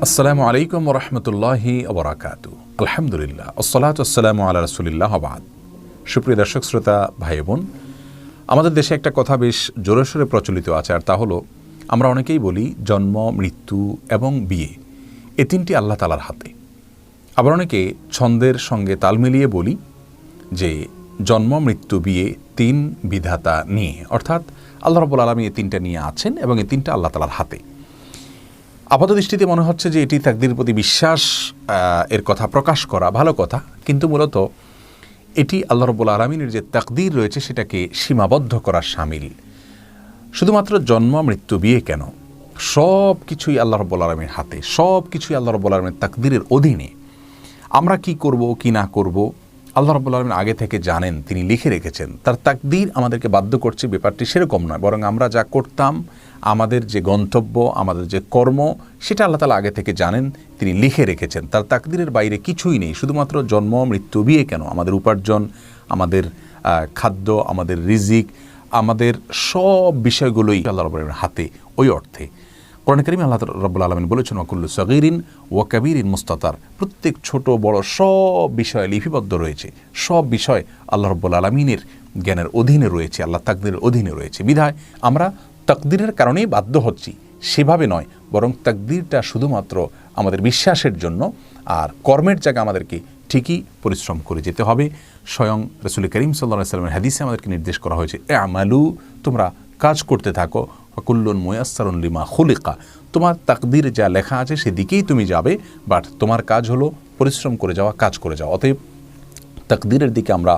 আসসালামু আলাইকুম ওরহমতুল্লাহি ওবরাকাতু। আলহামদুলিল্লাহ, আসসালাতু ওয়াসসালামু আলা রাসূলিল্লাহ ওয়া বা'দ। সুপ্রিয় দর্শক শ্রোতা ভাই বোন, আমাদের দেশে একটা কথা বেশ জোরে সোরে প্রচলিত আছে, আর তা হলো আমরা অনেকেই বলি জন্ম, মৃত্যু এবং বিয়ে এ তিনটি আল্লাহ তাআলার হাতে। আবার অনেকে ছন্দের সঙ্গে তাল মিলিয়ে বলি যে জন্ম, মৃত্যু, বিয়ে তিন বিধাতা নিয়ে, অর্থাৎ আল্লাহ রাব্বুল আলামিন এই তিনটা নিয়ে আছেন এবং এই তিনটা আল্লাহ তাআলার হাতে। আপাত দৃষ্টিতে মনে হচ্ছে যে এটি তাকদীরের প্রতি বিশ্বাস এর কথা প্রকাশ করা ভালো কথা, কিন্তু মূলত এটি আল্লাহ রাব্বুল আলামিনের যে তাকদীর রয়েছে সেটাকে সীমাবদ্ধ করা শামিল। শুধুমাত্র জন্ম, মৃত্যু, বিয়ে কেন, সব কিছুই আল্লাহ রাব্বুল আলামিনের হাতে, সব কিছুই আল্লাহ রাব্বুল আলামিনের তাকদীরের অধীনে। আমরা কি করব কি না করব আল্লাহ রাব্বুল আলামিন আগে থেকে জানেন, তিনি লিখে রেখেছেন। তার তাকদীর আমাদেরকে বাধ্য করছে ব্যাপারটি সেরকম নয়, বরং আমরা যা করতাম, আমাদের যে গন্তব্য, আমাদের যে কর্ম, সেটা আল্লাহ তাআলা আগে থেকে জানেন, তিনি লিখে রেখেছেন। তার তাকদীরের বাইরে কিছুই নেই। শুধুমাত্র জন্ম, মৃত্যু, বিয়ে কেন, আমাদের উপার্জন, আমাদের খাদ্য, আমাদের রিজিক, আমাদের সব বিষয়গুলোই আল্লাহ রাব্বুল আলামিনের হাতে। ওই অর্থে কোরআনে কারিমে আল্লাহ রাব্বুল আলামিন বলেছেন, ওয়াকুল্লু সগীরিন ওয়া কাবীরিন মুস্তাতার। প্রত্যেক ছোট বড় সব বিষয় লিপিবদ্ধ রয়েছে, সব বিষয় আল্লাহ রাব্বুল আলামিনের জ্ঞানের অধীনে রয়েছে, আল্লাহ তাকদীরের অধীনে রয়েছে। বিধায় আমরা তাকদীরের কারণেই বাধ্য হচ্ছি, সেভাবে নয়, বরং তাকদীরটা শুধুমাত্র আমাদের বিশ্বাসের জন্য। আর কর্মের জায়গায় আমাদেরকে ঠিকই পরিশ্রম করে যেতে হবে। স্বয়ং রাসূল করিম সাল্লাল্লাহু আলাইহি ওয়াসাল্লামের হাদিসে আমাদেরকে নির্দেশ করা হয়েছে, আমালু, তোমরা কাজ করতে থাকো, কুল্লুন মুয়াসসারুন লিমা খুলিকা। তোমার তাকদীর যা লেখা আছে সেদিকেই তুমি যাবে, বাট তোমার কাজ হলো পরিশ্রম করে যাওয়া, কাজ করে যাওয়া। অতএব তাকদীরের দিকে আমরা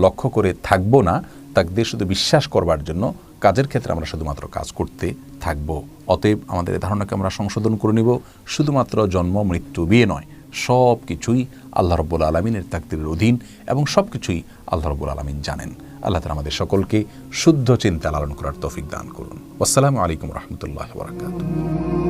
লক্ষ্য করে থাকবো না, তাকদীর শুধু বিশ্বাস করবার জন্য, কাজের ক্ষেত্রে আমরা শুধুমাত্র কাজ করতে থাকব। অতএব আমাদের এই ধারণাকে আমরা সংশোধন করে নিব। শুধুমাত্র জন্ম, মৃত্যু, বিয়ে নয়, সব কিছুই আল্লাহ রাব্বুল আলামিনের তাকদীরের অধীন এবং সব কিছুই আল্লাহ রাব্বুল আলামিন জানেন। আল্লাহ তাআলা আমাদের সকলকে শুদ্ধ চিন্তা লালন করার তৌফিক দান করুন। আসসালামু আলাইকুম ওয়া রাহমাতুল্লাহি ওয়া বারাকাতুহু।